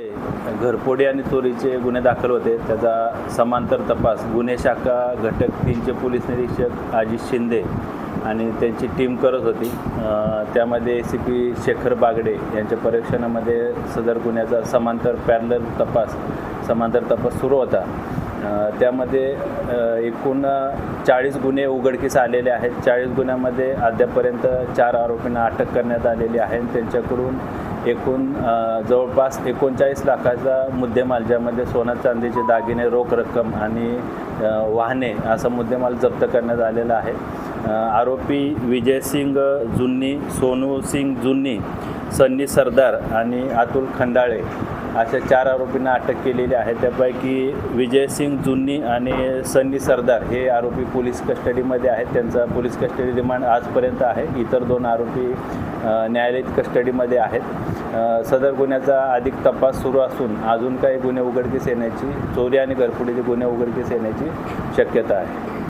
घरफोडी आणि चोरीचे गुन्हे दाखल होते, त्याचा समांतर तपास गुन्हे शाखा घटक 3चे पोलीस निरीक्षक अजित शिंदे आणि त्यांची टीम करत होती। त्यामध्ये ACP शेखर बागडे यांच्या परीक्षणामध्ये सदर गुन्ह्याचा समांतर तपास सुरू होता। त्यामध्ये एकूण 40 गुन्हे उघडकीस आलेले आहेत। 40 गुन्ह्यामध्ये अद्यापर्यंत 4 आरोपींना अटक करण्यात आलेली आहे। त्यांच्याकडून एकूण जवळपास 39 लाखाचा मुद्देमाल, ज्यामध्ये सोना चांदीचे दागिने, रोख रक्कम आणि वाहने असा मुद्देमाल जप्त करण्यात आलेला आहे। आरोपी विजय सिंग जुन्नी, सोनू सिंग जुन्नी, सन्नी सरदार आणि अतुल खंडाळे अशा 4 आरोपींना अटक केलेली आहे। त्यापैकी विजय सिंग जुन्नी आणि सन्नी सरदार हे आरोपी पोलीस कस्टडीमध्ये आहेत। त्यांचा पोलीस कस्टडी रिमांड आजपर्यंत आहे। इतर 2 आरोपी न्यायालयीन कस्टडीमध्ये आहेत। सदर गुन्ह्याचा अधिक तपास सुरू असून अजून काही गुन्हे उघडकीस येण्याची, चोरी आणि घरफोडीचे गुन्हे उघडकीस येण्याची शक्यता आहे।